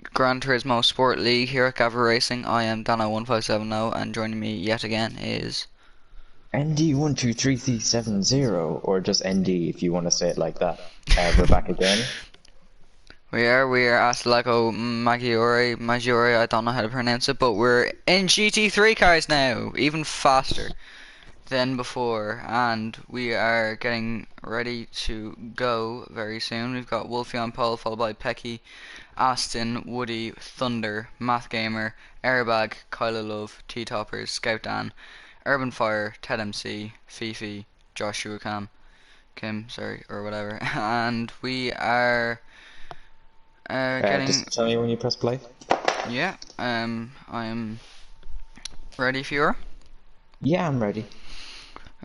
Gran Turismo Sport League here at Gavra Racing. I am Dano1570 and joining me yet again is... ND123C70, or just ND if you want to say it like that. We're back again. We are at Lago Maggiore, I don't know how to pronounce it, but we're in GT3 cars now, even faster than before, and we are getting ready to go very soon. We've got Wolfie on pole, followed by Pecky, Aston, Woody, Thunder, Math Gamer, Airbag, Kyla Love, T-Toppers, Scout Dan, Urban Fire, Ted MC, Fifi, Joshua Kim, sorry, or whatever, and we are getting, Just tell me when you press play. yeah, I am ready if you are. Yeah, I'm ready.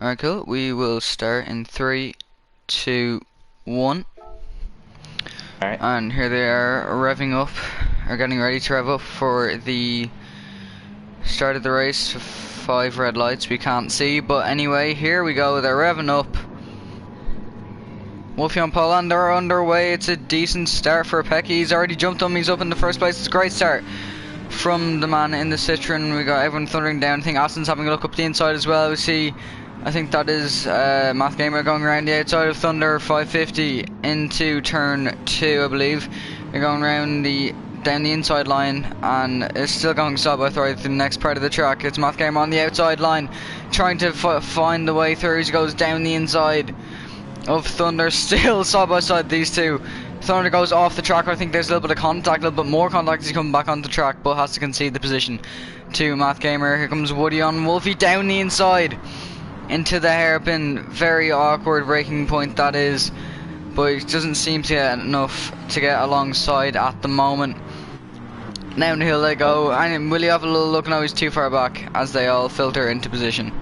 Alright, cool. We will start in 3, 2, 1. Alright. And here they are revving up, or getting ready to rev up for the start of the race. 5 red lights we can't see, but anyway, here we go. They're revving up. Wolfie on pole and they're underway. It's a decent start for Pecky. He's already jumped him. He's up in the first place. It's a great start from the man in the Citroen. We got everyone thundering down. I think Aston's having a look up the inside as well. We see, I think that is Math Gamer going around the outside of Thunder 550 into turn 2, I believe. They're going around down the inside line, and it's still going side by side to the next part of the track. It's Math Gamer on the outside line, trying to find the way through. He goes down the inside of Thunder, still side by side these two. Thunder goes off the track. I think there's a little bit of contact, a little bit more contact as he comes back on the track, but has to concede the position to Math Gamer. Here comes Woody on Wolfie down the inside into the hairpin. Very awkward braking point that is, but he doesn't seem to get enough to get alongside at the moment. Downhill they go, and will he have a little look? No, he's too far back as they all filter into position.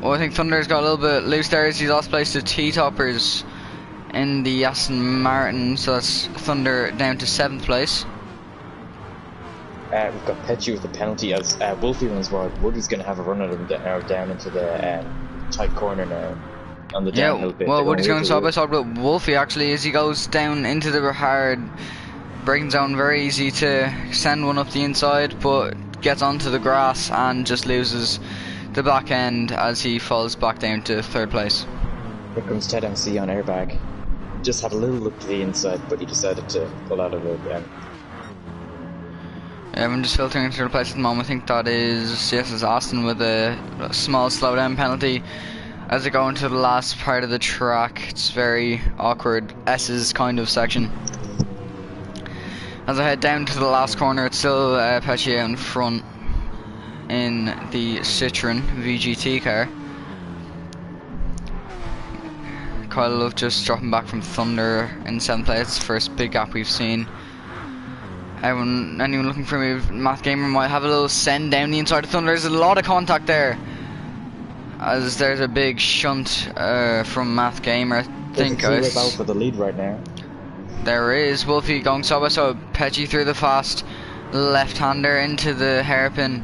Oh, I think Thunder's got a little bit loose there as he's lost place to T-Toppers in the Aston Martin, so that's Thunder down to 7th place. We've got Petchy with the penalty as Wolfie runs wide. Woody's going to have a run at him down into the tight corner now on the downhill bit. Well, Woody's going side by side with Wolfie actually as he goes down into the hard braking zone. Very easy to send one up the inside, but gets onto the grass and just loses the back end as he falls back down to 3rd place. Here comes Ted MC on airbag. Just had a little look to the inside, but he decided to pull out of it again. I'm just filtering into the place at the moment. I think that is, yes, it's Aston with a small slowdown penalty as they go into the last part of the track. It's very awkward S's kind of section. As I head down to the last corner, it's still Pesci out in front in the Citroen VGT car. Kyle Love just dropping back from Thunder in 7th place. First big gap we've seen. Anyone looking for a move, Math Gamer might have a little send down the inside of Thunder. There's a lot of contact there, as there's a big shunt from Math Gamer. I think there's a out for the lead right now. There is Wolfie going side by side. Petchy through the fast left-hander into the hairpin.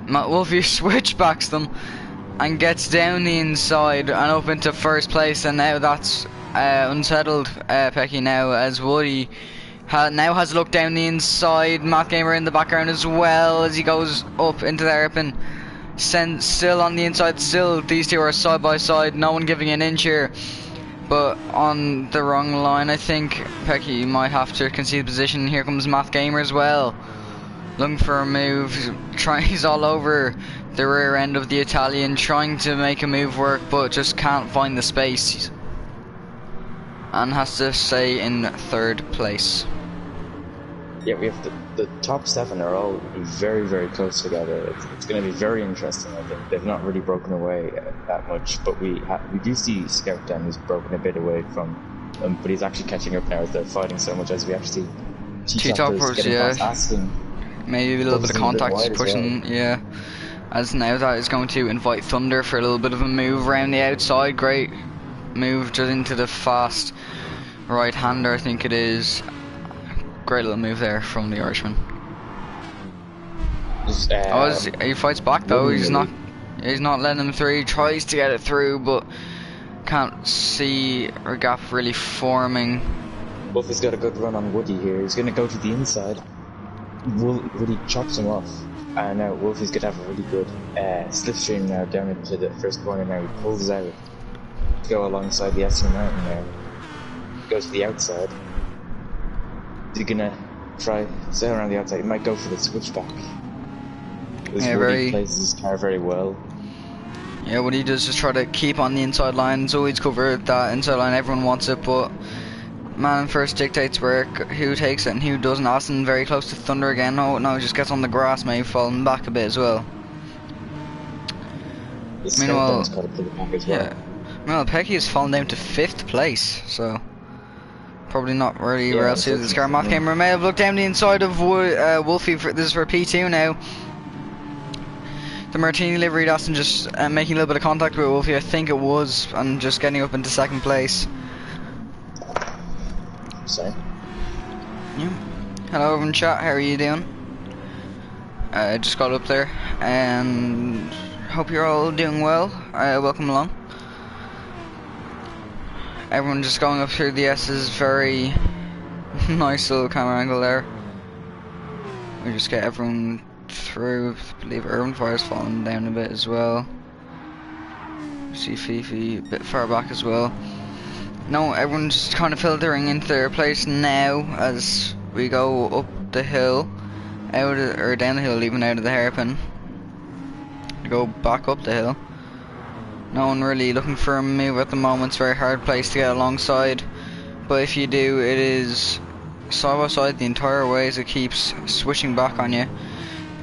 Wolfie switchbacks them and gets down the inside and up into 1st place, and now that's unsettled Pecky now as Woody now has a look down the inside. Math Gamer in the background as well as he goes up into the hairpin. Still on the inside, still these two are side by side, no one giving an inch here, but on the wrong line. I think Pecky might have to concede position. Here comes Math Gamer as well, looking for a move. He's all over the rear end of the Italian, trying to make a move work, but just can't find the space and has to stay in 3rd place. Yeah, we have the top 7 are all very, very close together. It's going to be very interesting. I think they've not really broken away that much, but we do see Scout Dan who's broken a bit away from them, but he's actually catching up now as they're fighting so much, as we actually see T-Toppers, yeah. Maybe a little bit of contact pushing, well. Yeah. As now that is going to invite Thunder for a little bit of a move around the outside. Great move just into the fast right-hander, I think it is. Great little move there from the Irishman. He fights back though. He's not letting him through. He tries to get it through, but can't see a gap really forming. Wolfie's got a good run on Woody here. He's going to go to the inside. Woody chops him off. And now Wolfie's going to have a really good slipstream now down into the first corner now. He pulls out to go alongside the Aston Martin now. Goes to the outside. Is he going to try sail around the outside? He might go for the switchback. Woody plays his car very well. Yeah, what he does is try to keep on the inside lines, always cover that inside line, everyone wants it, but man first dictates where who takes it and who doesn't. Aston very close to Thunder again. Oh no, he just gets on the grass, maybe falling back a bit as well. Meanwhile, yeah, meanwhile Pecky has fallen down to 5th place, so probably not really well suited this car. Moth Gamer may have looked down the inside of Wolfie. This is for P2 now. The Martini liveried Aston just making a little bit of contact with Wolfie, I think it was, and just getting up into 2nd place. Same. Yeah. Hello everyone, chat, how are you doing? I just got up there and hope you're all doing well. Welcome along. Everyone just going up through the S's, very nice little camera angle there. We just get everyone through. I believe Urban Fire's falling down a bit as well. See Fifi a bit far back as well. No, everyone's just kind of filtering into their place now as we go up the hill, or down the hill, even out of the hairpin. We go back up the hill. No one really looking for a move at the moment. It's a very hard place to get alongside, but if you do, it is side by side the entire way as it keeps switching back on you.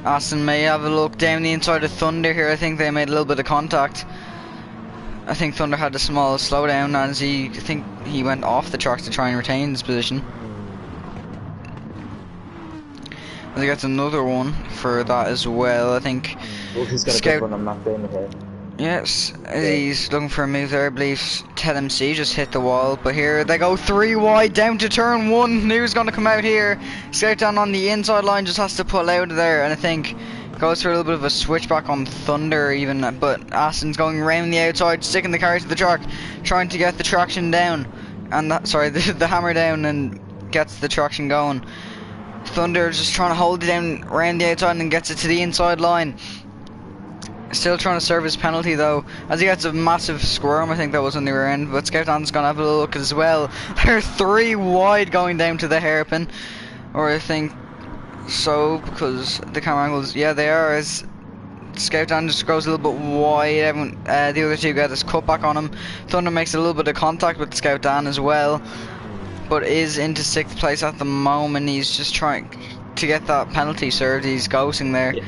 Aston may have a look down the inside of Thunder here. I think they made a little bit of contact. I think Thunder had a small slowdown as I think he went off the track to try and retain his position. I think that's another one for that as well. I think Wolfie's got a good run on Matt Damon here. Yes, he's looking for a move there. I believe Ted MC just hit the wall, but here they go 3 wide down to turn 1. New's going to come out here. Scout down on the inside line, just has to pull out of there, and I think goes for a little bit of a switchback on Thunder even, but Aston's going around the outside, sticking the car to the track, trying to get the traction down, and the hammer down, and gets the traction going. Thunder just trying to hold it down around the outside and gets it to the inside line. Still trying to serve his penalty though, as he gets a massive squirm. I think that was on the rear end, but Scout Dan's gonna have a look as well. They're 3 wide going down to the hairpin, or I think so, because the camera angles, yeah they are, as Scout Dan just goes a little bit wide. Everyone, the other two get this cut back on him. Thunder makes a little bit of contact with Scout Dan as well, but is into 6th place at the moment. He's just trying to get that penalty served. He's ghosting there. Yeah.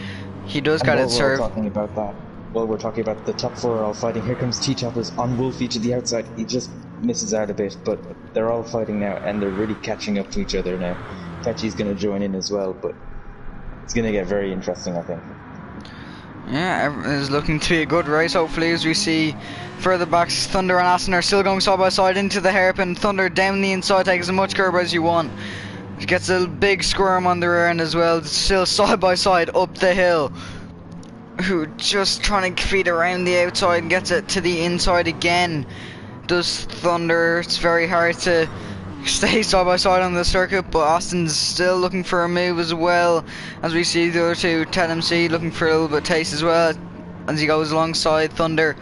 He does get it served. Talking about that, while we're talking about the top 4 all fighting, here comes T-Choppers on Wolfie to the outside. He just misses out a bit, but they're all fighting now, and they're really catching up to each other now. Fetchy's going to join in as well, but it's going to get very interesting, I think. Yeah, it's looking to be a good race, hopefully, as we see further back. Thunder and Aston are still going side by side into the hairpin. Thunder down the inside, takes as much curb as you want. Gets a big squirm on the rear end as well. Still side by side up the hill. Who just trying to feed around the outside and gets it to the inside again. Does Thunder. It's very hard to stay side by side on the circuit, but Austin's still looking for a move as well. As we see the other two, Ted MC looking for a little bit of taste as well. As he goes alongside Thunder.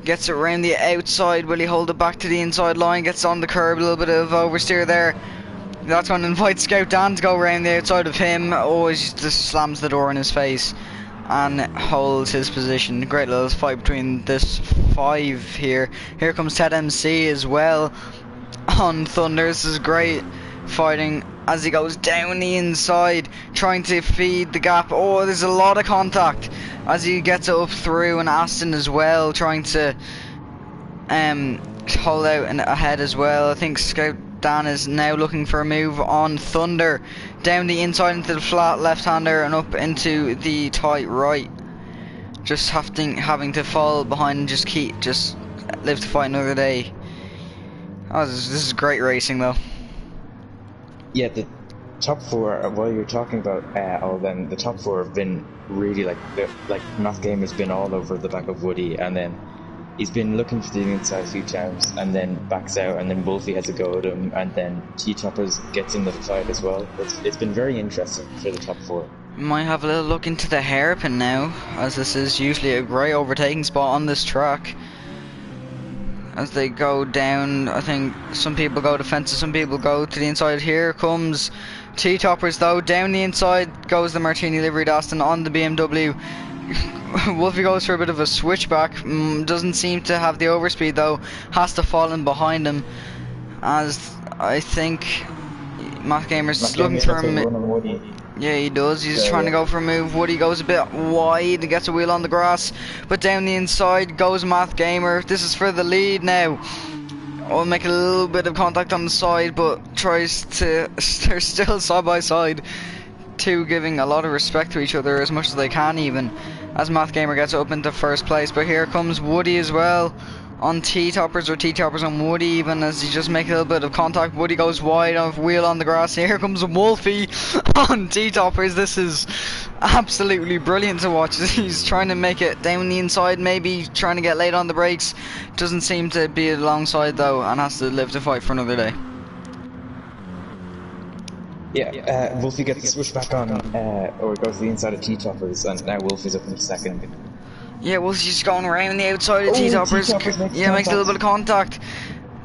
Gets it around the outside. Will he hold it back to the inside line? Gets on the curb. A little bit of oversteer there. That's when invites Scout Dan to go around the outside of him. Always just slams the door in his face and holds his position. Great little fight between this 5 here. Here comes Ted MC as well on Thunder. This is great fighting as he goes down the inside, trying to feed the gap. Oh, there's a lot of contact as he gets it up through, and Aston as well trying to hold out and ahead as well. I think Scout Dan is now looking for a move on Thunder, down the inside into the flat left-hander and up into the tight right. Just having to fall behind and just live to fight another day. Oh, this is great racing though. Yeah, the top 4, while you're talking about all them, the top 4 have been really like Math Game has been all over the back of Woody, and then He's been looking for the inside a few times and then backs out, and then Wolfie has a go at him, and then T-Toppers gets in the fight as well. It's been very interesting for the top 4. Might have a little look into the hairpin now, as this is usually a great overtaking spot on this track. As they go down, I think some people go defensive, some people go to the inside. Here comes T-Toppers though, down the inside goes the Martini liveried Aston on the BMW. Wolfie goes for a bit of a switchback, doesn't seem to have the overspeed though, has to fall in behind him, as I think Matt Gamer's looking for him. Yeah, he does. He's trying to go for a move. Woody goes a bit wide and gets a wheel on the grass, but down the inside goes Math Gamer. This is for the lead now. I'll make a little bit of contact on the side, but tries to. They're still side by side, two giving a lot of respect to each other as much as they can, even as Math Gamer gets up into first place. But here comes Woody as well on T-Toppers, or T-Toppers on Woody, even as he just make a little bit of contact. Woody goes wide on wheel on the grass. Here comes Wolfie on T-Toppers. This is absolutely brilliant to watch. He's trying to make it down the inside, maybe trying to get late on the brakes. Doesn't seem to be alongside though, and has to live to fight for another day. Yeah, Wolfie gets the switch back on, or goes to the inside of T-Toppers, and now Wolfie's up in second. Yeah, Wolfie's just going around the outside of T-Toppers. Yeah, makes a little bit of contact.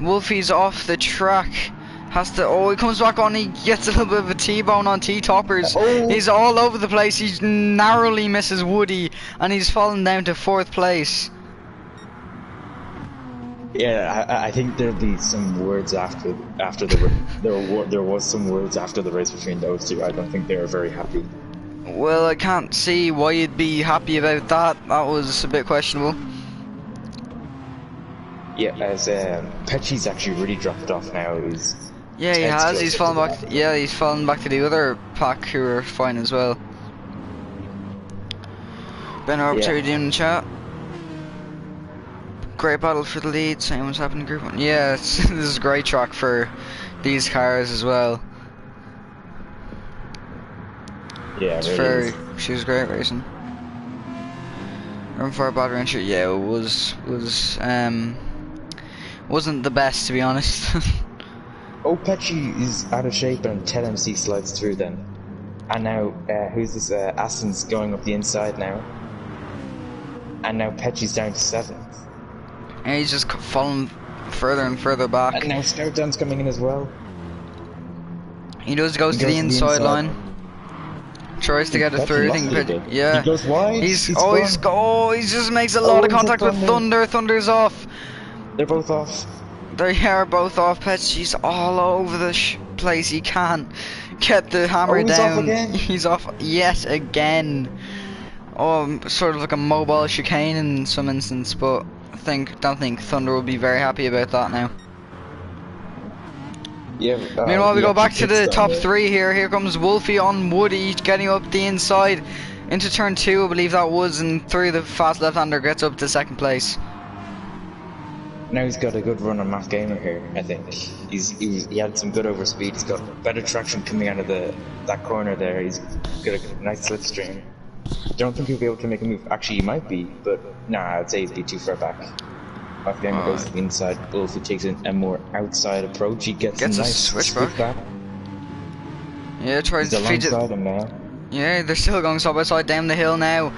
Wolfie's off the track. Has to. Oh, he comes back on. He gets a little bit of a T-bone on T-Toppers. He's all over the place. He narrowly misses Woody, and he's fallen down to 4th place. Yeah, I think there'll be some words after the there was some words after the race between those two. I don't think they were very happy. Well, I can't see why you'd be happy about that. That was a bit questionable. Yeah, as Pecci's actually really dropped off now. Yeah, he has. He's fallen back. Yeah, he's fallen back to the other pack who are fine as well. Ben Roberts, how are you doing in the chat? Great battle for the lead. Same what's happened in Group 1. Yeah, this is a great track for these cars as well. Yeah, it's very. She was great racing. Run for a battery entry. Yeah, it wasn't the best, to be honest. Oh, Pecci is out of shape, and Ted MC slides through then. And now, who's this? Aston's going up the inside now. And now Pecci's down to 7th. And he's just falling further and further back. And now Scoutdown's coming in as well. He goes to the inside line. Tries to get it through. I think, yeah. He goes wide. He just makes a lot of contact with Thunder. Thunder's off. They're both off. They are both off. She's all over the place. He can't get the hammer down. Off again. He's off yet again. Oh, sort of like a mobile chicane in some instance, but don't think Thunder will be very happy about that now. Yeah, meanwhile, we go back to the top 3 here. Here comes Wolfie on Woody, getting up the inside into turn 2, I believe that was, and through the fast left-hander gets up to 2nd place. Now he's got a good run on Matt Gamer here, I think. He had some good overspeed. He's got better traction coming out of that corner there. He's got a nice slipstream. Don't think he'll be able to make a move. Actually, he might be, but nah, I'd say he'd be too far back. Matt Gamer goes to the inside. Wolfie takes a more outside approach. He gets a nice switchback. Yeah, tries to feed it. Him now. Yeah, they're still going side by side down the hill now.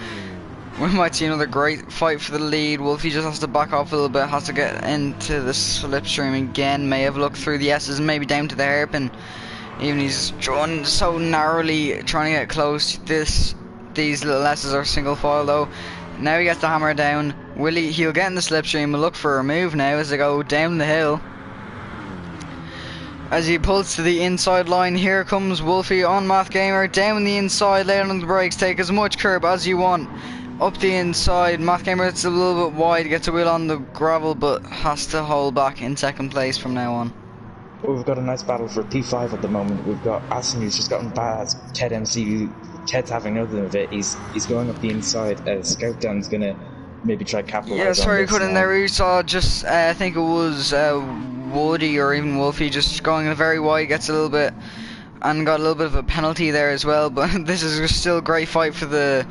We might see another great fight for the lead. Wolfie just has to back off a little bit, has to get into the slipstream again. May have looked through the S's and maybe down to the hairpin. Even he's drawn so narrowly, trying to get close. These little S's are single file though. Now he gets the hammer down. He'll get in the slipstream and look for a move now as they go down the hill. As he pulls to the inside line, here comes Wolfie on Math Gamer. Down the inside, lay on the brakes, take as much curb as you want. Up the inside, Math Gamer, it's a little bit wide, gets a wheel on the gravel, but has to hold back in 2nd place from now on. We've got a nice battle for P5 at the moment. We've got Aston, who's just gotten past Ted MC. Ted's having nothing of it. He's going up the inside. Scoutdown's gonna maybe try capitalize on this. Yeah, sorry, couldn't there. We saw just, I think it was Woody or even Wolfie just going very wide, gets a little bit, and got a little bit of a penalty there as well. But this is still a great fight for the,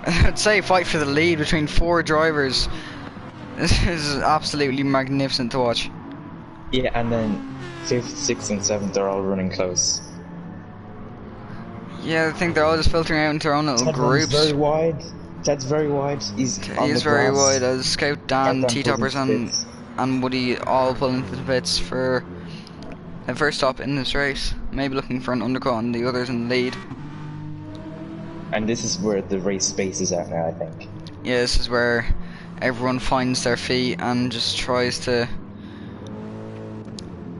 I'd say fight for the lead between 4 drivers. This is absolutely magnificent to watch. Yeah, and then 5th, 6th, and 7th are all running close. Yeah, I think they're all just filtering out into their own little Ted groups. runs very wide. Ted's very wide. He's on He's the very grass. wide as Scout Dan, Scout Dan pulls T-Toppers into pits. and Woody all pull into the pits for the first stop in this race. Maybe looking for an undercut on the others in the lead. And this is where the race space is at now, I think. Yeah, this is where everyone finds their feet and just tries to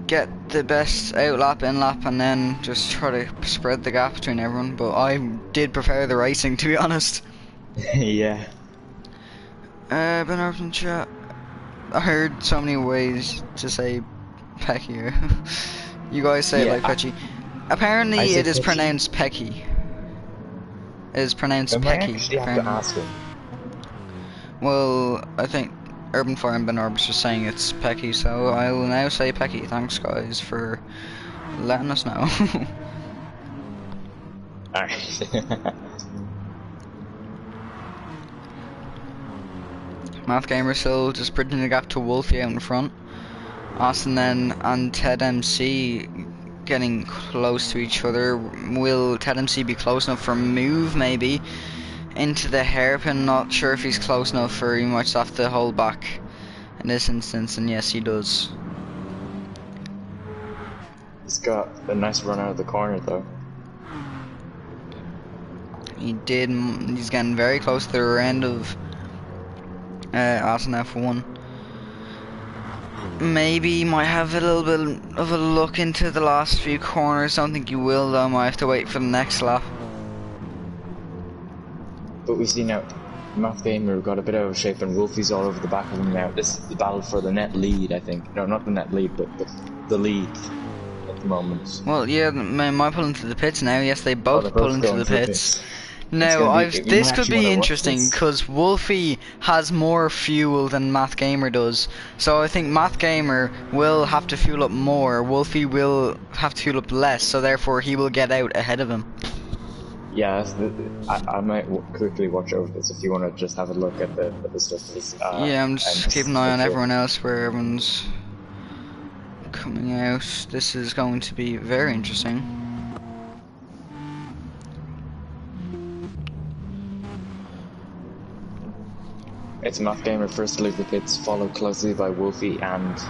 get the best out lap, in lap, and then just try to spread the gap between everyone. But I did prefer the racing, to be honest. Yeah. Ben Arbson chat. I heard so many ways to say Pecky. You guys say it like Pecky. Apparently it is pronounced Pecky. It is pronounced Pecky. I might actually have to ask him. Well, I think Urban Fire and Ben Orbis are saying it's Pecky, so I will now say Pecky. Thanks, guys, for letting us know. Alright. Math Gamer still just bridging the gap to Wolfie out in front. Austin then and Ted MC getting close to each other. Will Ted MC be close enough for a move, maybe? Into the hairpin, not sure if he's close enough, or he might just have to hold back in this instance, and yes, he does. He's got a nice run out of the corner, though. He did. He's getting very close to the rear end of Austin F1. Maybe he might have a little bit of a look into the last few corners. Don't think he will, though. Might have to wait for the next lap. But we see now, Math Gamer got a bit out of shape and Wolfie's all over the back of him now. This is the battle for the net lead, I think. No, not the net lead, but the lead at the moment. Well, yeah, might pull into the pits now. Yes, they both pull into the pits. Now, this could be interesting because Wolfie has more fuel than Math Gamer does. So I think Math Gamer will have to fuel up more. Wolfie will have to fuel up less, so therefore he will get out ahead of him. Yeah, I might quickly watch over this if you want to just have a look at the stuff. Yeah, I'm just keeping an eye on everyone else, where everyone's coming out. This is going to be very interesting. It's Math Gamer first to leave the pits, followed closely by Wolfie, and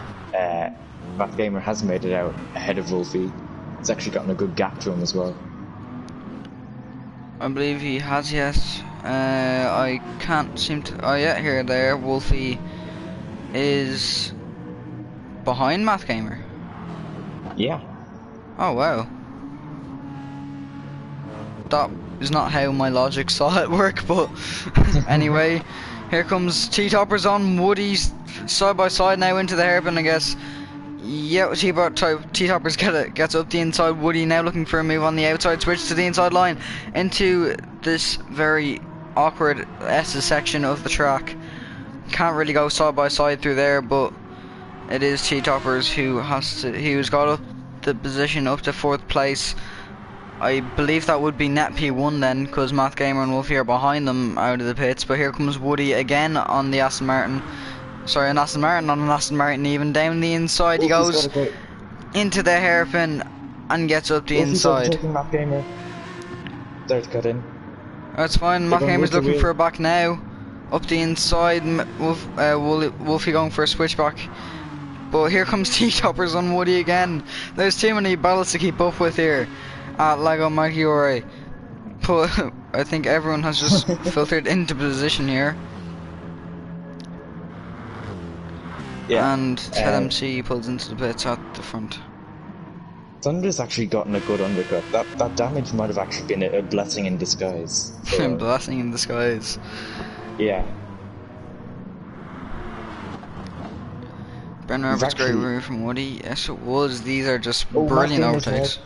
Math Gamer has made it out ahead of Wolfie. It's actually gotten a good gap to him as well. I believe he has, yes. I can't seem to... Oh yeah, here, there. Wolfie is behind Math Gamer. Yeah. Oh wow. That is not how my logic saw it work, but anyway, here comes T-Toppers on Woody's side by side now into the hairpin, I guess. Yeah, T-Toppers gets up the inside. Woody now looking for a move on the outside, switch to the inside line into this very awkward S section of the track. Can't really go side by side through there, but it is T-Toppers who's got up the position up to 4th place. I believe that would be net P1 then, because Math Gamer and Wolfie are behind them out of the pits. But here comes Woody again on the Aston Martin. Sorry, an Aston Martin on an Aston Martin, even down the inside. He goes into the hairpin and gets up the inside. Math Gamer. There to cut in. That's fine. Math Gamer's looking for a back now. Up the inside, Wolfie going for a switchback. But here comes T-Toppers on Woody again. There's too many battles to keep up with here at Lago Maggiore. But I think everyone has just filtered into position here. Yeah. And Ted MC pulls into the pits at the front. Thunder's actually gotten a good undercut. That damage might have actually been a blessing in disguise. Blessing in disguise. Yeah. Ben Roberts, great move from Woody. Yes, it was. These are just brilliant overtakes.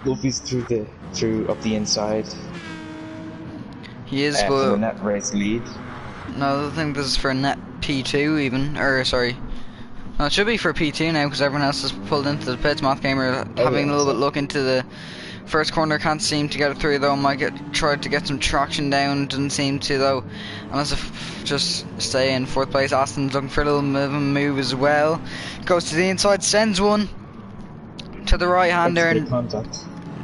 Wolfie's through up the inside. He is, for but the net race lead. No, I think this is for net P2 even, or sorry. No, it should be for P2 now because everyone else has pulled into the pits. Math Gamer having a little bit look into the First corner can't seem to get it through though. Might tried to get some traction down, doesn't seem to though. Unless just stay in 4th place. Aston's looking for a little move as well. Goes to the inside, sends one to the right hander and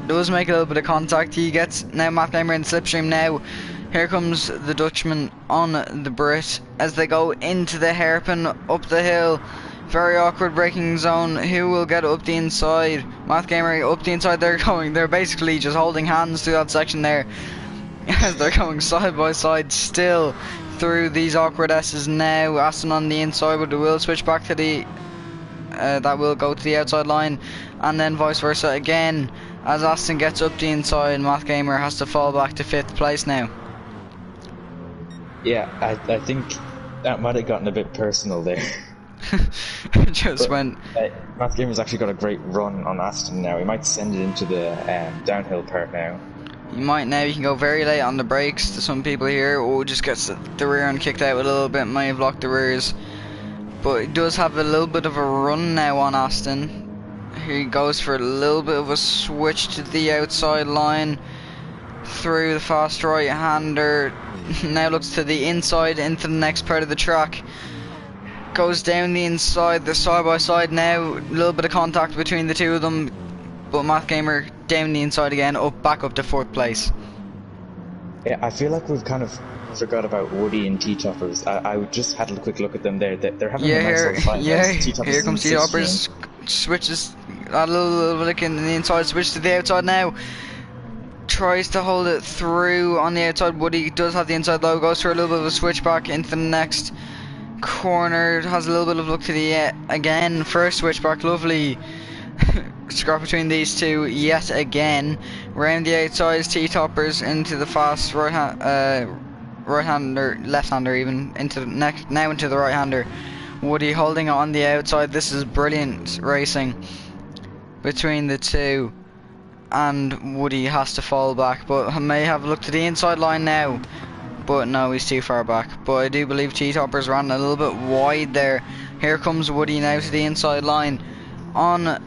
does make a little bit of contact. He gets now Matt Gamer in the slipstream now. Here comes the Dutchman on the Brit as they go into the hairpin up the hill. Very awkward braking zone. Who will get up the inside? Math Gamer up the inside. They're basically just holding hands through that section there. As they're going side by side still through these awkward S's now. Aston on the inside, but it will switch back to the that will go to the outside line, and then vice versa again. As Aston gets up the inside, Math Gamer has to fall back to 5th place now. Yeah, I think that might have gotten a bit personal there. Just when Matt Gamer's actually got a great run on Aston now. He might send it into the downhill part now. You might now. You can go very late on the brakes to some people here, or just gets the rear end kicked out a little bit. May have locked the rears, but he does have a little bit of a run now on Aston. Here he goes for a little bit of a switch to the outside line through the fast right hander. Now looks to the inside into the next part of the track. Goes down the inside, they're side by side now. A little bit of contact between the two of them, but Math Gamer down the inside again, back up to 4th place. Yeah, I feel like we've kind of forgot about Woody and T-Toppers. I just had a quick look at them there. They're having a nice little fight. Here comes T-Toppers. Switches a little bit in the inside, switch to the outside now. Tries to hold it through on the outside. Woody does have the inside low, goes for a little bit of a switch back into the next corner, has a little bit of look to the again, first switchback, lovely scrap between these two yet again. Round the outside, T-Toppers into the fast right-hander, left-hander even, into the next, now into the right-hander. Woody holding it on the outside. This is brilliant racing between the two, and Woody has to fall back, but may have a look to the inside line now. But no, he's too far back. But I do believe T-Toppers ran a little bit wide there. Here comes Woody now to the inside line on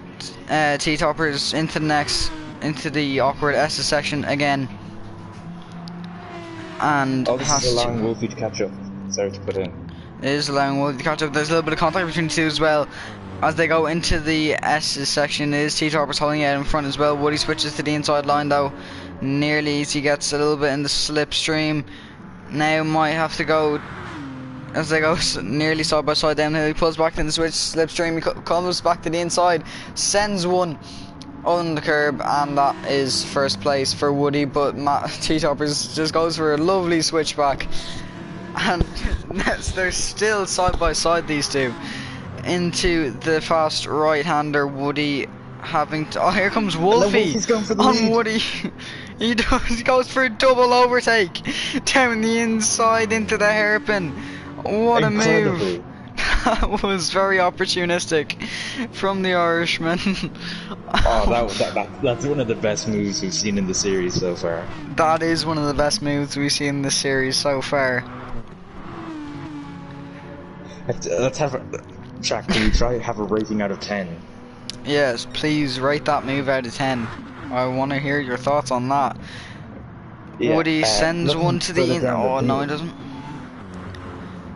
T-Toppers into the next, into the awkward S section again. And this is allowing Wolfie to catch up. Sorry to put in. It is allowing Wolfie to catch up. There's a little bit of contact between the two as well. As they go into the S section, is T-Toppers holding it out in front as well. Woody switches to the inside line though. Nearly as he gets a little bit in the slipstream. Now might have to go as they go nearly side by side downhill. He pulls back in the switch slipstream. He comes back to the inside, sends one on the curb, and that is 1st place for Woody. But T-Toppers just goes for a lovely switchback, and they're still side by side, these two, into the fast right-hander. Woody having to, here comes Wolfie on Woody. He goes for a double overtake down the inside into the hairpin. What a move! That was very opportunistic from the Irishman. That's one of the best moves we've seen in the series so far. That is one of the best moves we've seen in the series so far. Let's have a Jack. Can we try have a rating out of 10? Yes, please rate that move out of 10. I want to hear your thoughts on that. Yeah, Woody sends one to the oh no, he doesn't.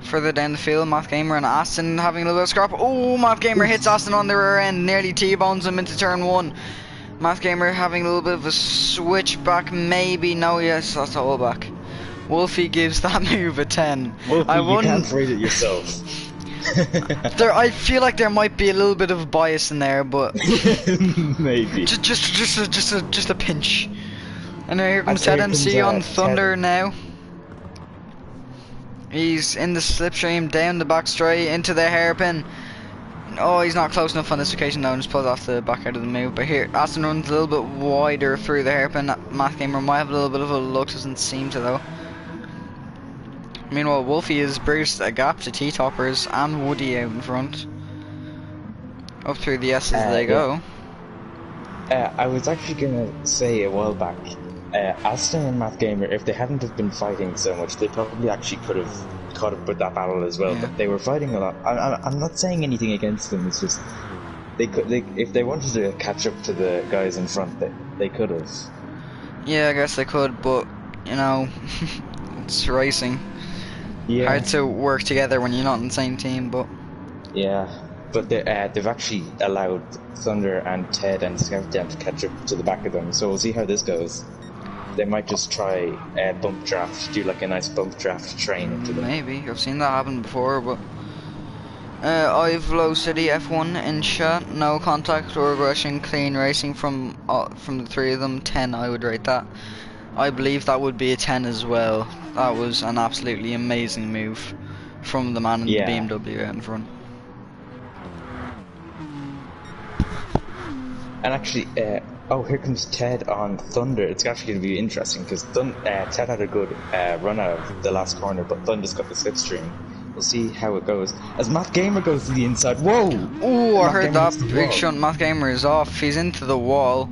Further down the field, Math Gamer and Aston having a little bit of scrap. Oh, Math Gamer hits Aston on the rear end, nearly T-bones him into turn 1. Math Gamer having a little bit of a switch back, maybe. No, yes, that's a hold back. Wolfie gives that move a 10. Wolfie, you can't rate it yourself. I feel like there might be a little bit of bias in there, but maybe just a pinch. And here comes Ted MC on Thunder now. He's in the slipstream down the back straight into the hairpin. Oh, he's not close enough on this occasion though, and just pulls off the back out of the move. But here, Aston runs a little bit wider through the hairpin. Math Gamer might have a little bit of a look, doesn't seem to though. Meanwhile, Wolfie has bridged a gap to T-Toppers and Woody out in front. Up through the S's they go. I was actually gonna say a while back, Aston and Math Gamer, if they hadn't have been fighting so much, they probably actually could have caught up with that battle as well. Yeah. But they were fighting a lot. I'm not saying anything against them. It's just if they wanted to catch up to the guys in front, they could have. Yeah, I guess they could, but you know, it's racing. Yeah. Hard to work together when you're not in the same team, but Yeah, but they've actually allowed Thunder and Ted and Scout Down to catch up to the back of them, so we'll see how this goes. They might just try bump draft, do like a nice bump draft train into them. maybe. I've seen that happen before, but I've Low City F1 in chat, no contact or aggression, clean racing from the three of them. 10, I would rate that. I believe that would be a 10 as well. That was an absolutely amazing move from the man in the BMW out in front. And actually, oh, here comes Ted on Thunder. It's actually going to be interesting because Ted had a good run out of the last corner, but Thunder's got the slipstream. We'll see how it goes. As Matt Gamer goes to the inside. Whoa! Oh, I heard that big shunt. Matt Gamer is off. He's into the wall.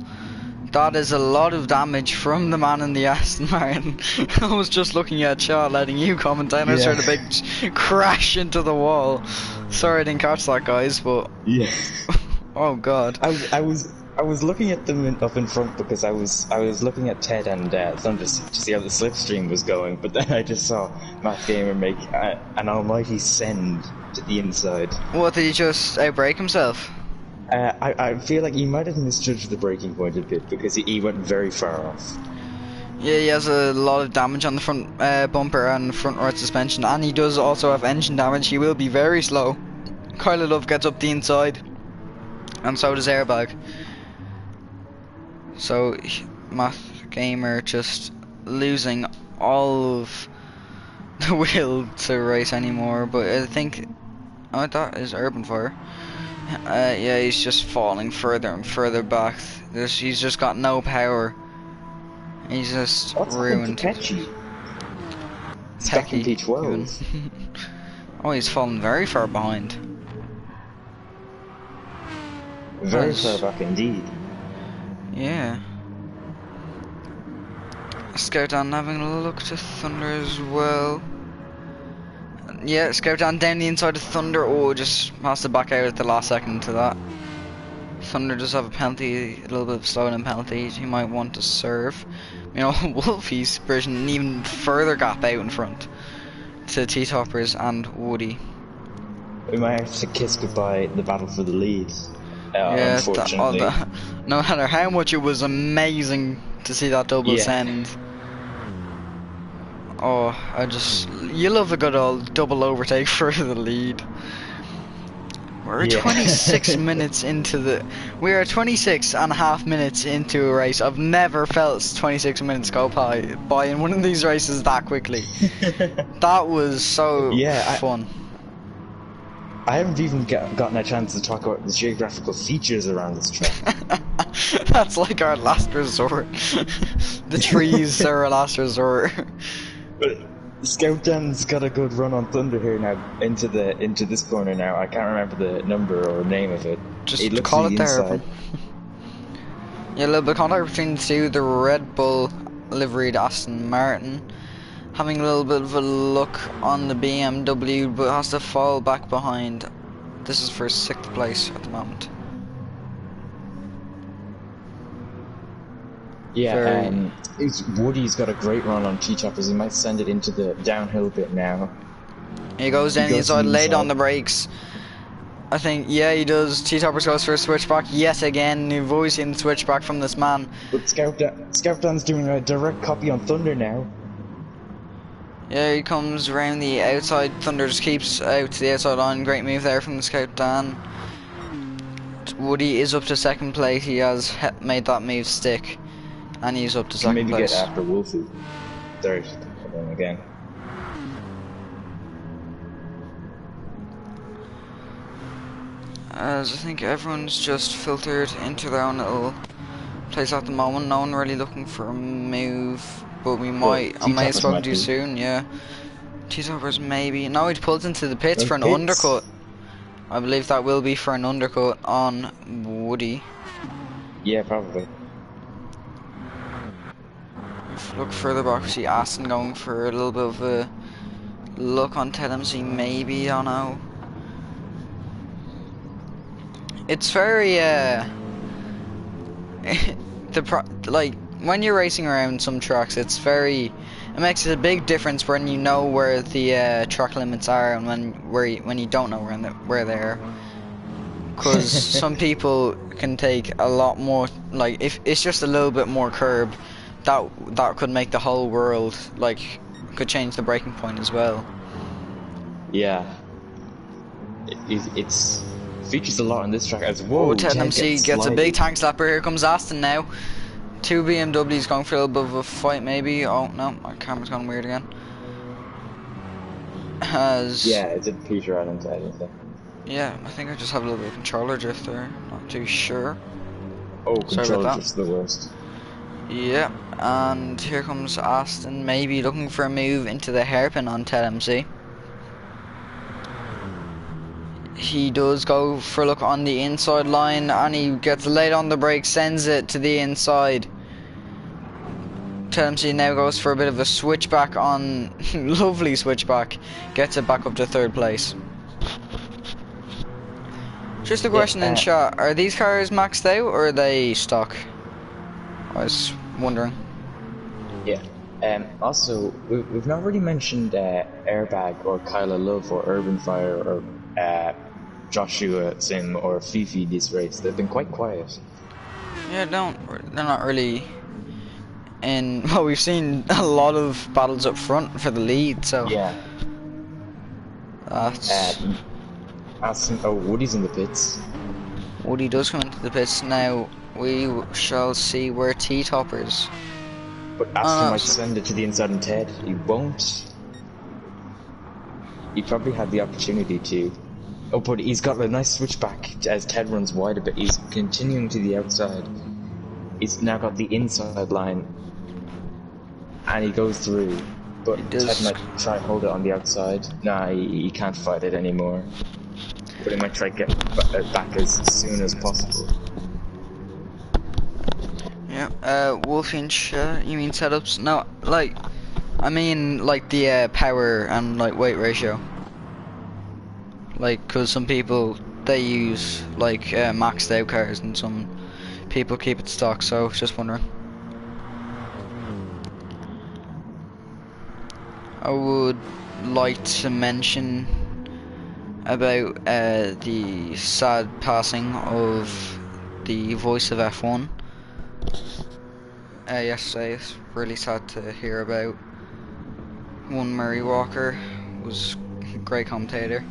That is a lot of damage from the man in the Aston Martin. I was just looking at chat, letting you comment, and I heard a big crash into the wall. Sorry I didn't catch that, guys, but yeah. Oh god. I was looking at them up in front because I was looking at Ted and Thunder to see how the slipstream was going, but then I just saw Matt Gamer make an almighty send to the inside. What, did he just outbrake himself? I feel like he might have misjudged the braking point a bit because he went very far off. Yeah, he has a lot of damage on the front bumper and front right suspension, and he does also have engine damage. He will be very slow. Kyla Love gets up the inside, and so does Airbag. So Matt Gamer just losing all of the will to race anymore, but I think that is Urban Fire. Yeah, he's just falling further and further back. He's just got no power. He's just ruined. Pecky. Pecky. P12. Oh, he's fallen very far behind. Very far back indeed. Yeah. Scout down having a look to Thunder as well. Yeah, Scout down the inside of Thunder. Oh, just has to back out at the last second to that. Thunder does have a penalty, a little bit of slowing penalty. He might want to serve. You know, Wolfie's bridging an even further gap out in front to T-Toppers and Woody. We might have to kiss goodbye the battle for the lead. Yeah, unfortunately. No matter how much it was amazing to see that double send. Oh, you love a good old double overtake for the lead. We're 26 minutes into we are 26 and a half minutes into a race. I've never felt 26 minutes go by in one of these races that quickly. That was so fun. I haven't even gotten a chance to talk about the geographical features around this track. That's like our last resort. The trees are our last resort. But Scout Dan's got a good run on Thunder here now into this corner now. I can't remember the number or name of it. Just call it there. Yeah, a little bit of contact between the two. The Red Bull liveried Aston Martin. Having a little bit of a look on the BMW, but has to fall back behind. This is for 6th place at the moment. Yeah, Woody's got a great run on T-Choppers. He might send it into the downhill bit now. He goes down the inside, laid on the brakes. I think, yeah, he does. T-Toppers goes for a switchback yet again. You've always seen the switchback from this man. But Scout Dan's doing a direct copy on Thunder now. Yeah, he comes around the outside. Thunder just keeps out to the outside line. Great move there from the Scout Dan. Woody is up to 2nd place. He has made that move stick. And he's up to 2nd maybe place. Get after Wolfie. 3rd again. As I think everyone's just filtered into their own little place at the moment. No one really looking for a move. But we might, I may have spoken to you soon, yeah. T-Toppers maybe. No, he pulled into the pits for an undercut. I believe that will be for an undercut on Woody. Yeah, probably. Look further back, we see Aston going for a little bit of a look on TMC maybe, I don't know. it's very like when you're racing around some tracks, it makes it a big difference when you know where the track limits are and when you don't know where they are. Because some people can take a lot more, like if it's just a little bit more curb, that could make the whole world, like, could change the breaking point as well. Yeah. It's features a lot on this track as well. Oh, Ted MC gets a big tank slapper. Here comes Aston now. Two BMWs going for a little bit of a fight maybe. Oh no, my camera's gone weird again. Yeah, it's a Peter Adams, I think. Yeah, I think I just have a little bit of controller drift there. Not too sure. Oh, controller drift's the worst. Yeah, and here comes Aston, maybe looking for a move into the hairpin on Ted MC. He does go for a look on the inside line and he gets late on the brake, sends it to the inside. Ted MC now goes for a bit of a switchback on, lovely switchback, gets it back up to third place. Just a question in chat, are these cars maxed out or are they stock? I was wondering. Yeah. Also, we've not really mentioned Airbag or Kyla Love or Urban Fire or Joshua Sim or Fifi this race. They've been quite quiet. Yeah, they're not really in. Well, we've seen a lot of battles up front for the lead, so yeah. That's. Woody's in the pits. Woody does come into the pits now. We shall see where T-Toppers. But Aston might send it to the inside and Ted. He won't. He probably had the opportunity to. Oh, but he's got a nice switchback as Ted runs wide a bit. He's continuing to the outside. He's now got the inside line. And he goes through. But Ted might try and hold it on the outside. Nah, he can't fight it anymore. But he might try to get it back as soon as possible. Yeah, Wolfinch, you mean setups? No, like, I mean, like the power and like weight ratio. Like, cause some people, they use like maxed out cars and some people keep it stock, so just wondering. I would like to mention about the sad passing of the voice of F1. Yesterday, it's really sad to hear about. One Murray Walker was a great commentator,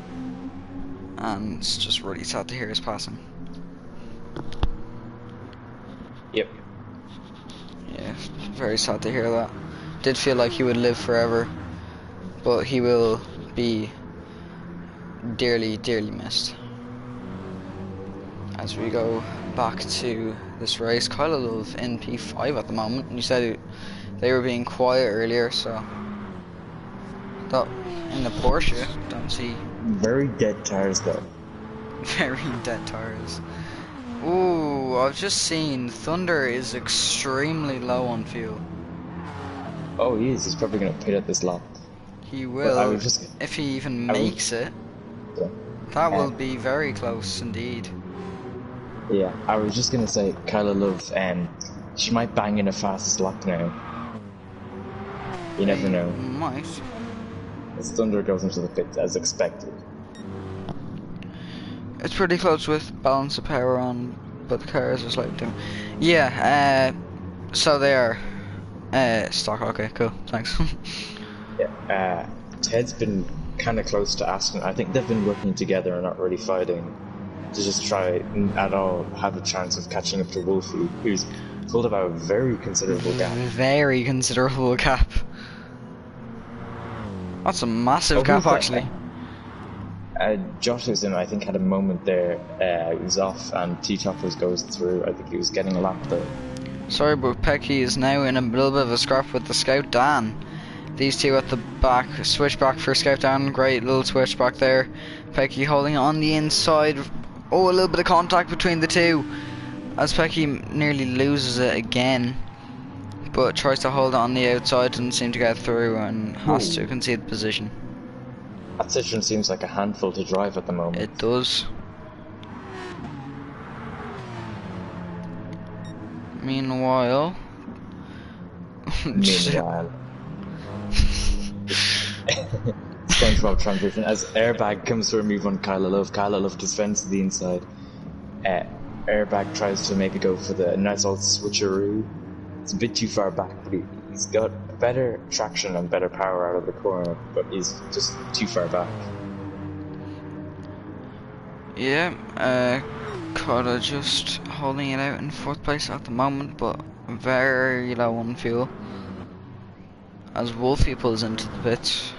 and it's just really sad to hear his passing. Yep. Yeah, very sad to hear that. Did feel like he would live forever, but he will be dearly, dearly missed. As we go back to this race, Kyla Love in P5 at the moment. You said they were being quiet earlier, so that in the Porsche, don't see. Very dead tires though. Very dead tires. Ooh, I've just seen Thunder is extremely low on fuel. Oh, he is. He's probably going to pit at this lap. He will, if he even makes it. Yeah. That will be very close indeed. Yeah, I was just going to say, Kyla Love, she might bang in a fast lap now. You never know. Might. As Thunder goes into the pit as expected. It's pretty close with balance of power on, but the cars are slightly different. Yeah, so they are stock. Okay, cool, thanks. Yeah, Ted's been kind of close to Aston. I think they've been working together and not really fighting to just try at all have a chance of catching up to Wolfie, who's pulled about a very considerable gap. Very considerable gap. That's a massive gap, actually. Josh was in, I think, had a moment there. He was off, and T-Toppers goes through. I think he was getting a lap there. Sorry, but Pecky is now in a little bit of a scrap with the Scout Dan. These two at the back, switch back for Scout Dan. Great little switch back there. Pecky holding on the inside. Oh, a little bit of contact between the two, as Pecky nearly loses it again, but tries to hold it on the outside, doesn't seem to get through, and has to concede the position. That session seems like a handful to drive at the moment. It does. Meanwhile, Meanwhile, SpongeBob transition as Airbag comes for a move on Kyla Love. Kyla Love just fends to the inside. Airbag tries to maybe go for the nice old switcheroo. It's a bit too far back, but he's got better traction and better power out of the corner, but he's just too far back. yeah, Coda just holding it out in 4th place at the moment, but very low on fuel. As Wolfie pulls into the pits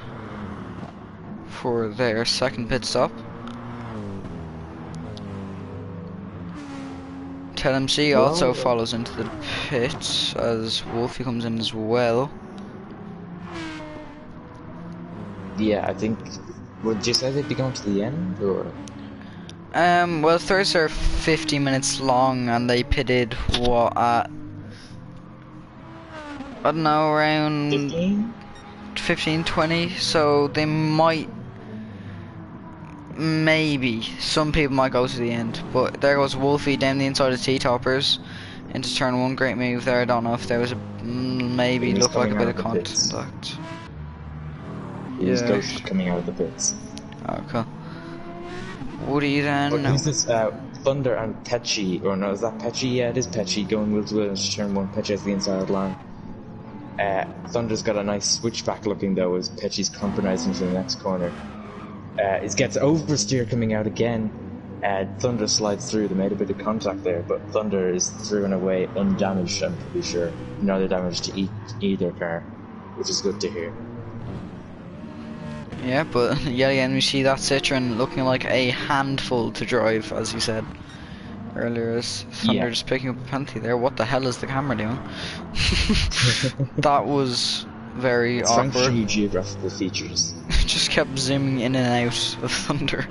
for their 2nd pit stop. TLMC also follows into the pits as Wolfie comes in as well. Yeah, I think. Would you say they'd be going to the end, or? Well, thirds are 50 minutes long, and they pitted what at, I don't know, around 15, 20. So they might, maybe some people might go to the end. But there goes Wolfie down the inside of T-toppers into turn 1. Great move there. I don't know if there was a maybe looked like a bit of contact. He's Ghost coming out of the pits. Okay. Woody then. But who's this? Thunder and Petchy, or no, is that Petchy? Yeah, it is Petchy going wheel to wheel into turn 1. Petchy has the inside line. Thunder's got a nice switchback looking though as Petchy's compromising for the next corner. It gets oversteer coming out again. Thunder slides through. They made a bit of contact there, but Thunder is through and away undamaged, I'm pretty sure. No other damage to either car, which is good to hear. Yeah, but yet again we see that Citroen looking like a handful to drive, as you said earlier, as Thunder just picking up a penalty there. What the hell is the camera doing? That was very awkward. It's trying to show you geographical features. Just kept zooming in and out of Thunder.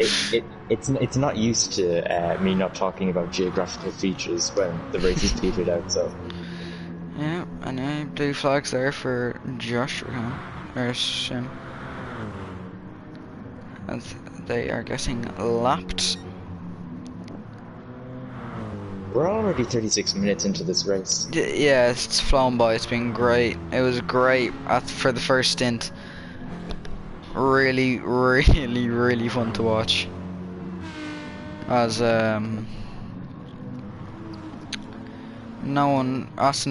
It's not used to me not talking about geographical features when the race is petered out, so... Yeah, and blue flags there for Josh, or Sim. As they are getting lapped. We're already 36 minutes into this race. Yeah, it's flown by. It's been great. It was great for the first stint. Really, really, really fun to watch. As Austin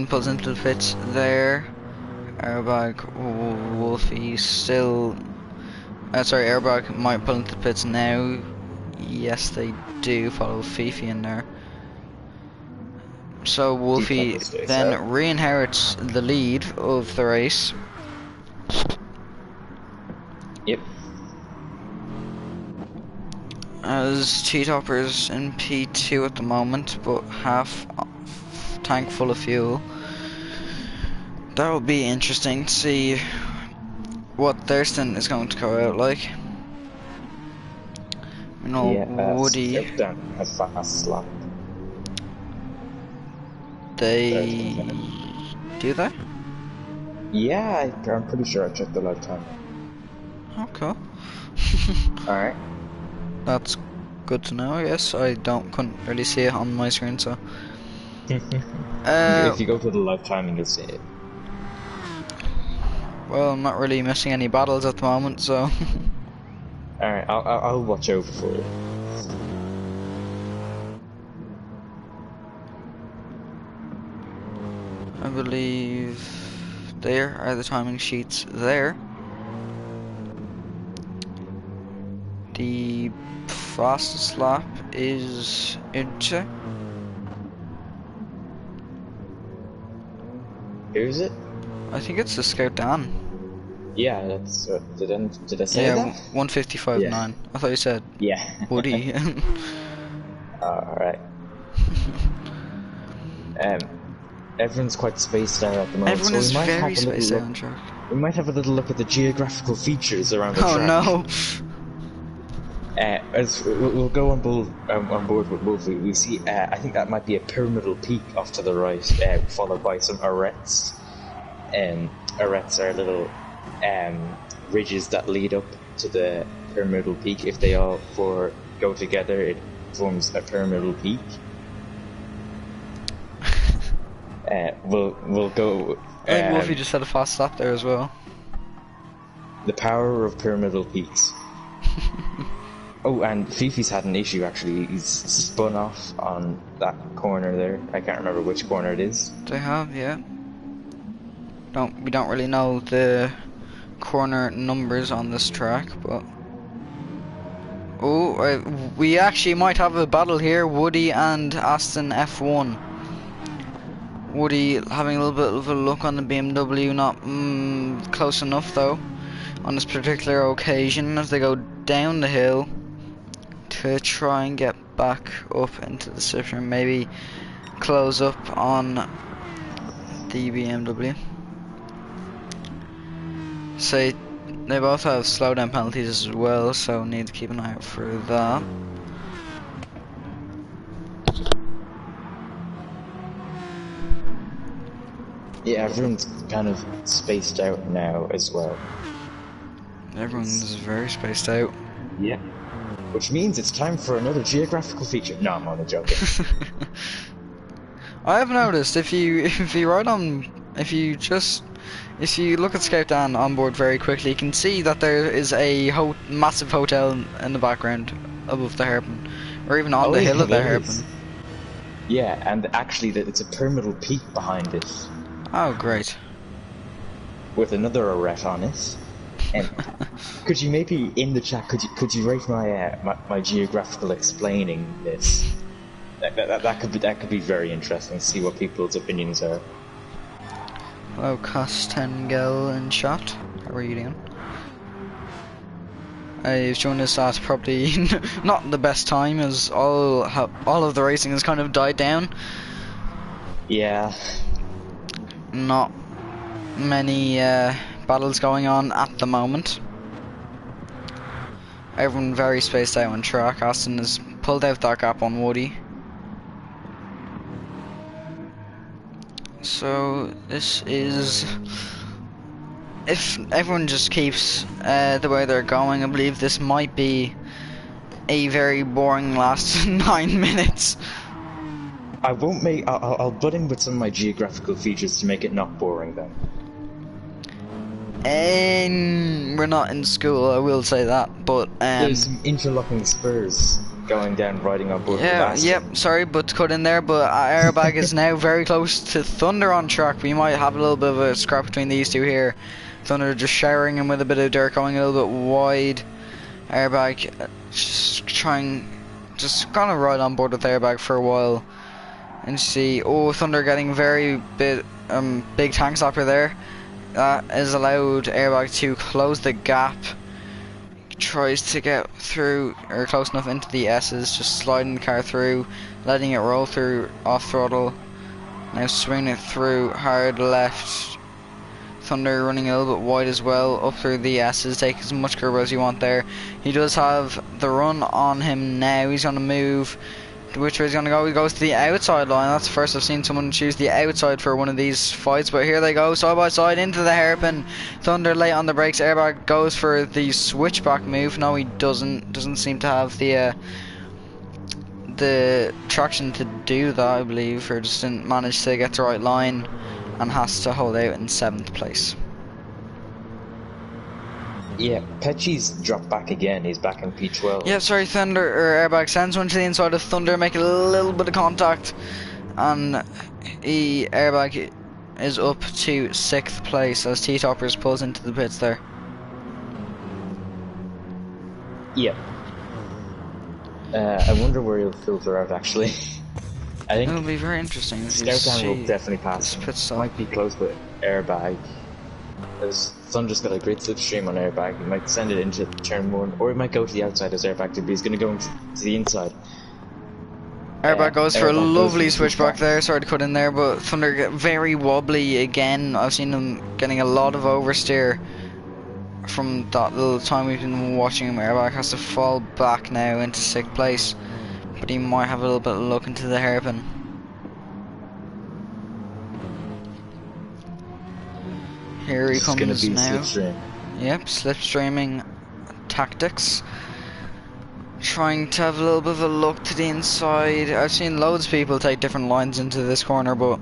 pulls into the pits there. Airbag, Wolfie still. Airbag might pull into the pits now. Yes, they do follow Fifi in there. So Wolfie then re-inherits the lead of the race. Yep. As T-Topper's in P2 at the moment, but half tank full of fuel. That will be interesting to see what their stint is going to go out like. You know, Woody. A fast lap. They do that? Yeah, I'm pretty sure I checked the lifetime. Okay. Alright. That's good to know, I guess. I couldn't really see it on my screen, so. If you go to the live timing, you'll see it. Well, I'm not really missing any battles at the moment, so. Alright, I'll watch over for you. I believe there are the timing sheets there. The fastest lap is Inche. Who's it? I think it's the Scout Dan. Yeah, that's. Did I say that? 155.9. Yeah. I thought you said Woody. Alright. Everyone's quite spaced out at the moment. Everyone is very spaced out on track. We might have a little look at the geographical features around the track. Oh no! As we'll go on board with Wolfie, we see, I think that might be a pyramidal peak off to the right, followed by some arêtes. Arêtes are little ridges that lead up to the pyramidal peak. If they all four go together, it forms a pyramidal peak. We'll go. I think Wolfie just had a fast stop there as well. The power of pyramidal peaks. Oh, and Fifi's had an issue actually. He's spun off on that corner there. I can't remember which corner it is. They have, yeah. We don't really know the corner numbers on this track, but we actually might have a battle here. Woody and Aston F1. Woody having a little bit of a look on the BMW, not close enough though on this particular occasion as they go down the hill to try and get back up into the Citroen, maybe close up on the BMW. So they both have slowdown penalties as well, so need to keep an eye out for that. Yeah, everyone's kind of spaced out now as well. Everyone's very spaced out. Yeah. Which means it's time for another geographical feature. No, I'm only joking. I have noticed if you look at Scout Dan on board very quickly, you can see that there is a massive hotel in the background above the hairpin, or even on the hill of the hairpin. Yeah, and actually it's a pyramidal peak behind it. Oh, great. With another arete on it. And could you maybe in the chat could you rate my geographical explaining this? That could be very interesting to see what people's opinions are. Hello, Costengel in chat. How are you doing? You've joined us at probably not the best time, as all of the racing has kind of died down. Yeah. Not many battles going on at the moment. Everyone very spaced out on track. Aston has pulled out that gap on Woody. So this is, if everyone just keeps the way they're going, I believe this might be a very boring last 9 minutes. I won't make. I'll butt in with some of my geographical features to make it not boring then. We're not in school, I will say that, but there's some interlocking spurs going down, riding on board. Yep, sorry, but to cut in there, but Airbag is now very close to Thunder on track. We might have a little bit of a scrap between these two here. Thunder just showering him with a bit of dirt, going a little bit wide. Airbag just gonna ride on board with Airbag for a while. And see, Thunder getting very big tank stopper there. That has allowed Airbag to close the gap. Tries to get through or close enough into the S's, just sliding the car through, letting it roll through off throttle. Now swinging it through hard left. Thunder running a little bit wide as well, up through the S's. Take as much curve as you want there. He does have the run on him now. He's going to move. Which way he's going to go? He goes to the outside line. That's the first I've seen someone choose the outside for one of these fights. But here they go, side by side into the hairpin. Thunder late on the brakes. Airbag goes for the switchback move. No, he doesn't. Doesn't seem to have the traction to do that, I believe, or just didn't manage to get the right line, and has to hold out in 7th place. Yeah, Pecci's dropped back again. He's back in P12. Yeah, sorry, Thunder or Airbag sends one to the inside of Thunder, make a little bit of contact, and Airbag is up to 6th place as T-Toppers pulls into the pits there. Yeah. I wonder where he'll filter out actually. I think it'll be very interesting. Scout will definitely pass. Pit stop. Might be close with Airbag. Thunder's got a great slipstream on Airbag. He might send it into turn 1, or he might go to the outside as Airbag did, but he's going to go into the inside. Airbag goes for a lovely switchback there. Sorry to cut in there, but Thunder get very wobbly again. I've seen him getting a lot of oversteer from that little time we've been watching him. Airbag has to fall back now into 6th place, but he might have a little bit of luck into the hairpin. Here he comes now. Yep, slipstreaming tactics. Trying to have a little bit of a look to the inside. I've seen loads of people take different lines into this corner, but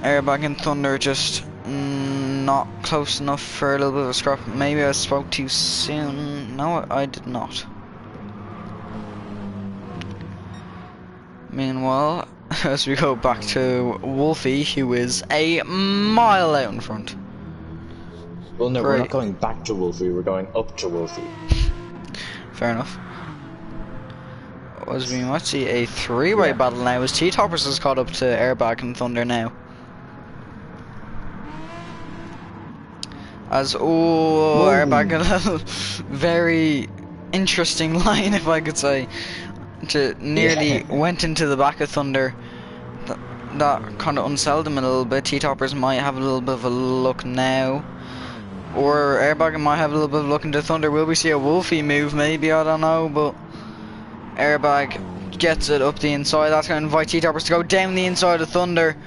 Airbag and Thunder just not close enough for a little bit of a scrap. Maybe I spoke too soon. No, I did not. Meanwhile, as we go back to Wolfie, who is a mile out in front. Well, no, we're not going back to Wolfie, we're going up to Wolfie. Fair enough. As we might see a three-way battle now, as T-Toppers has caught up to Airbag and Thunder now. As, Airbag a very interesting line, if I could say. Nearly went into the back of Thunder. That kind of unsettled him a little bit. T-Toppers might have a little bit of a look now. Or Airbag might have a little bit of a look into Thunder. Will we see a Wolfie move? Maybe, I don't know, but Airbag gets it up the inside. That's going to invite T-Toppers to go down the inside of Thunder.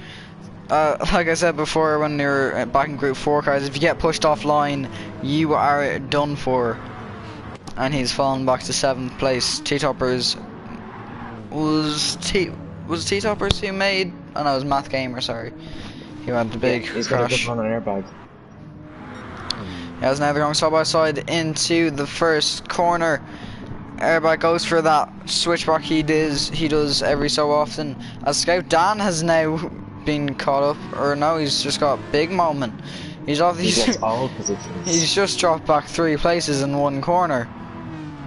Like I said before, when you're back in Group 4 cars, if you get pushed offline, you are done for. And he's fallen back to 7th place. T-Toppers was T-Toppers who made... Oh no, it was Math Gamer, sorry. He had the big he's crash. He's got a good run on Airbag. As now they're going side by side into the first corner. Airbag goes for that switchback he does every so often. As Scout Dan has now been caught up, or no, he's just got a big moment. He's obviously all positions. He's just dropped back 3 places in one corner.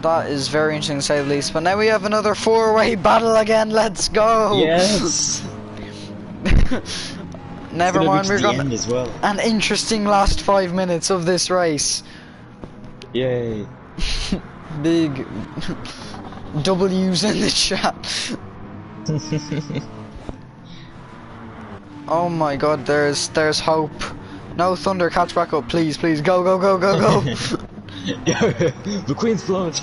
That is very interesting to say the least. But now we have another 4-way battle again. Let's go! Yes. Never mind, we're going as well. An interesting last 5 minutes of this race. Yay! Big W's in the chat. Oh my God, there's hope. No, Thunder, catch back up, please, please, go, go, go, go, go. The Queen's float.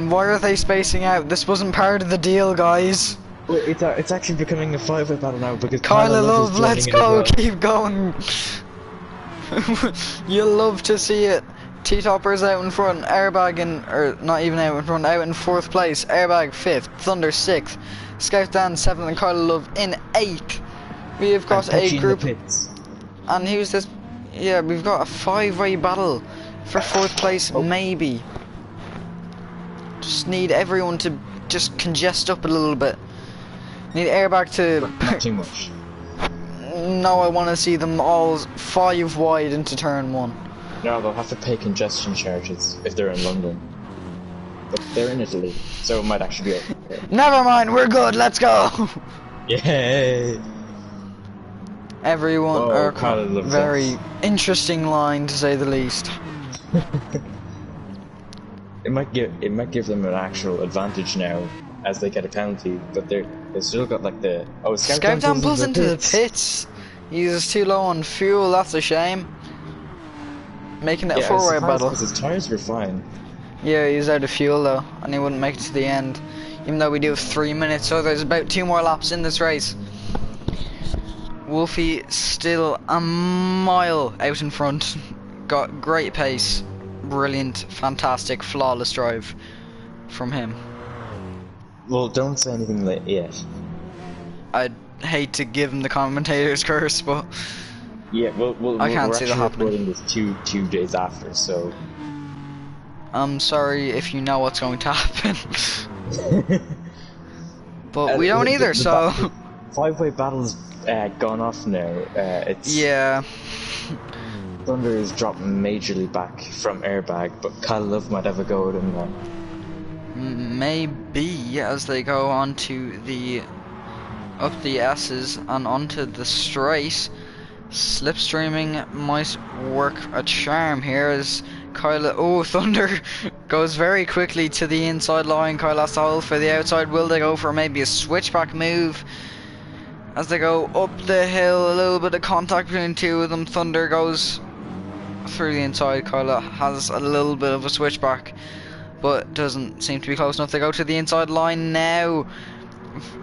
Why are they spacing out? This wasn't part of the deal, guys. Well, it's actually becoming a 5-way battle now because Kyla Love, let's go, keep going. You'll love to see it. T-Toppers out in front, Airbag or not even out in front, out in 4th place, Airbag 5th, Thunder 6th, Scout Dan 7th and Kyla Love in 8th. We have got a group, and who's this? Yeah, we've got a 5-way battle for 4th place, maybe. Just need everyone to just congest up a little bit. Need Airbag to... Not too much. No, I want to see them all 5 wide into turn 1. No, they'll have to pay congestion charges if they're in London. But they're in Italy, so it might actually be okay. Never mind, we're good, let's go! Yay! Everyone, very interesting line to say the least. It might give them an actual advantage now as they get a penalty, but they've still got like the Scout Dan pulls into the pits. He's too low on fuel. That's a shame. Making it a 4-way battle. Because his tires were fine. Yeah, he's out of fuel though, and he wouldn't make it to the end. Even though we do have 3 minutes, so there's about 2 more laps in this race. Wolfie still a mile out in front. Got great pace. Brilliant, fantastic, flawless drive from him. Well, don't say anything yet. I'd hate to give him the commentator's curse, but yeah, I can't see that happening. We're this two days after, so I'm sorry if you know what's going to happen. But we don't either, so 5-way battle's gone off now. Yeah. Thunder is dropping majorly back from Airbag, but Kyle Love might have a go at him now. Maybe as they go onto the up the S's and onto the straight. Slipstreaming might work a charm here as Thunder goes very quickly to the inside line. Kyle has to hold for the outside. Will they go for maybe a switchback move? As they go up the hill, a little bit of contact between the 2 of them. Thunder goes through the inside. Kyle has a little bit of a switchback, but doesn't seem to be close enough. They go to the inside line now.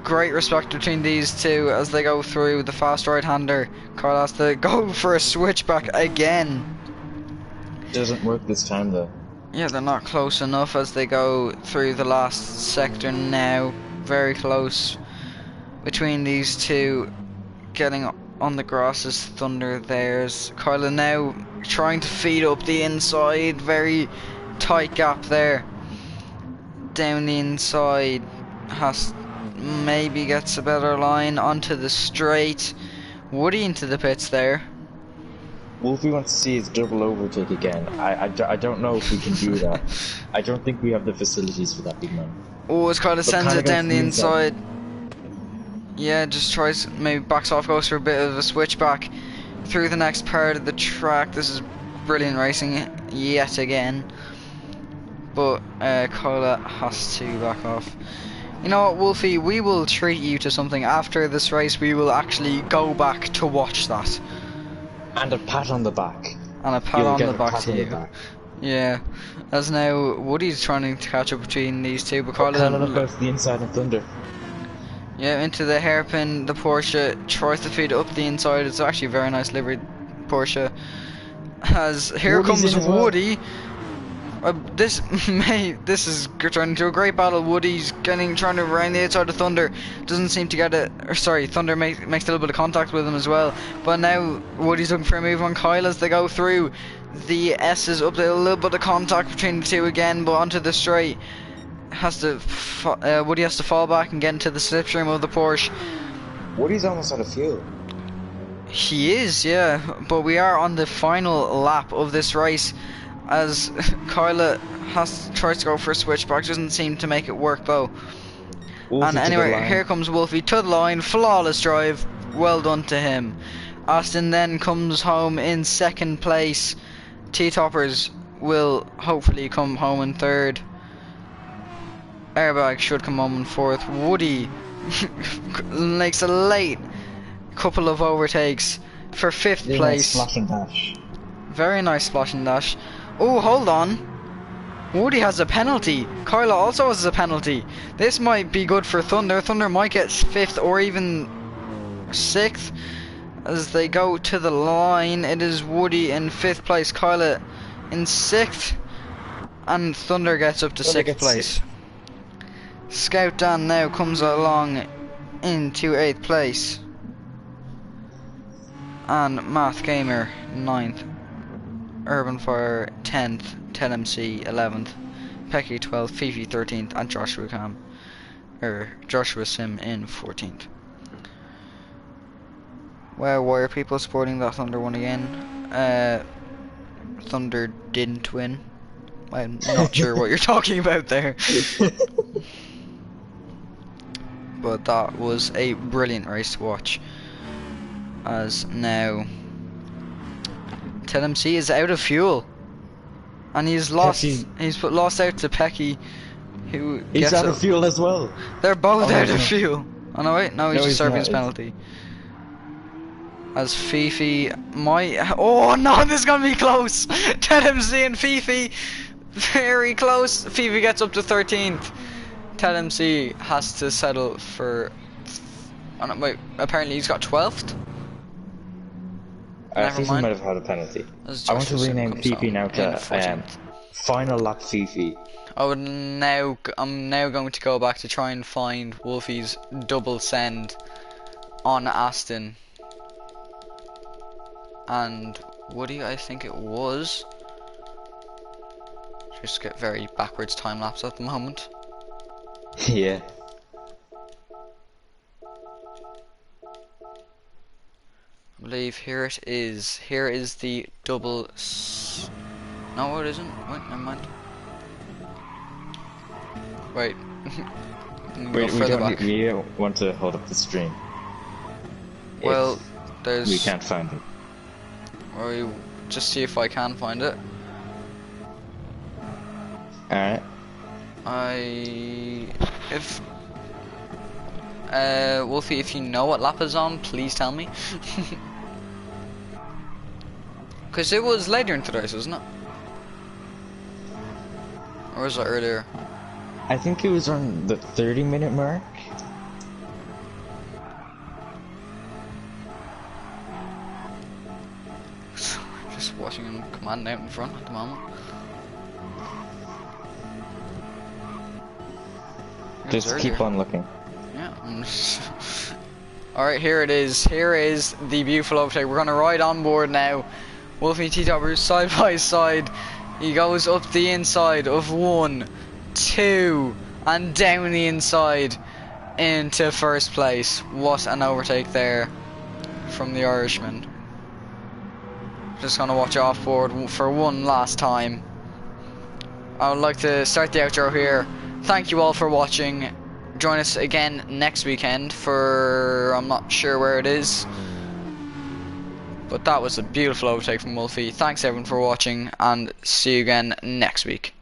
Great respect between these 2 as they go through the fast right-hander. Kyle has to go for a switchback again. Doesn't work this time though. Yeah, they're not close enough as they go through the last sector now. Very close. between these two. Getting on the grass is Thunder. There's Kyla now trying to feed up the inside. Very tight gap there. Down the inside. Maybe gets a better line onto the straight. Woody into the pits there. Wolfie wants to see his double overtake again. I don't know if we can do that. I don't think we have the facilities for that, big man. Oh, as Kyla sends it down the inside. Yeah, just tries, maybe backs off, goes for a bit of a switchback through the next part of the track. This is brilliant racing yet again. But Kyla has to back off. You know what, Wolfie, we will treat you to something after this race. We will actually go back to watch that. And a pat on the back. And a pat on the back to you. Yeah. As now Woody's trying to catch up between these two, but Kyla goes to the inside of Thunder. Yeah, into the hairpin. The Porsche tries to feed up the inside. It's actually a very nice livery Porsche. As here comes Woody. This is turning into a great battle. Woody's trying to round the outside of Thunder. Doesn't seem to get it. Or sorry, Thunder makes a little bit of contact with him as well. But now Woody's looking for a move on Kyle as they go through. The S is up there, a little bit of contact between the two again, but onto the straight. Woody has to fall back and get into the slipstream of the Porsche. Woody's almost out of fuel. He is, yeah. But we are on the final lap of this race. As Kyla tries to go for a switchback, doesn't seem to make it work though. Wolfie and anyway, here comes Wolfie to the line, flawless drive, well done to him. Aston then comes home in second place. T-Toppers will hopefully come home in third. Airbag should come home in fourth. Woody makes a late couple of overtakes for fifth place. Nice splash and dash. Very nice splash and dash. Oh, hold on. Woody has a penalty. Kyla also has a penalty. This might be good for Thunder. Thunder might get fifth or even sixth. As they go to the line, it is Woody in fifth place, Kyla in sixth, and Thunder gets up to sixth place. Scout Dan now comes along into 8th place, and Math Gamer 9th. Urban Fire 10th, Ted MC 11th, Pecky 12th, Fifi 13th, and Joshua Sim in 14th. Well, why are people supporting that Thunder one again? Thunder didn't win. I'm not sure what you're talking about there. But that was a brilliant race to watch. As now Ted MC is out of fuel, and he's lost. He's lost out to Pecky, who he's out of fuel as well. They're both out of fuel. Oh no, wait, no, he's just serving his penalty. As Fifi might. Oh no, this is gonna be close. Ted MC and Fifi, very close. Fifi gets up to 13th. Ted MC has to settle for. Oh no, wait, apparently he's got 12th. Fifi might have had a penalty. I want to rename Fifi now to Final Lap Fifi. I'm now going to go back to try and find Wolfie's double send on Aston and Woody, I think it was. Just get very backwards time lapse at the moment. Yeah. I believe here it is. Here is the double. No, it isn't. Wait, never mind. Wait. Wait, we don't want to hold up the stream. Well, there's. We can't find it. Or just see if I can find it. Alright. Wolfie, if you know what lap is on, please tell me. Because it was later into the race, wasn't it? Or was it earlier? I think it was on the 30-minute mark. Just watching him command out in front at the moment. Just keep on looking. Yeah. Alright, here it is. Here is the beautiful overtake. We're going to ride on board now. Wolfie and T-Top are side by side. He goes up the inside of 1, 2, and down the inside into first place. What an overtake there from the Irishman. Just going to watch off board for one last time. I would like to start the outro here. Thank you all for watching. Join us again next weekend for, I'm not sure where it is, but that was a beautiful overtake from Wolfie. Thanks everyone for watching, and see you again next week.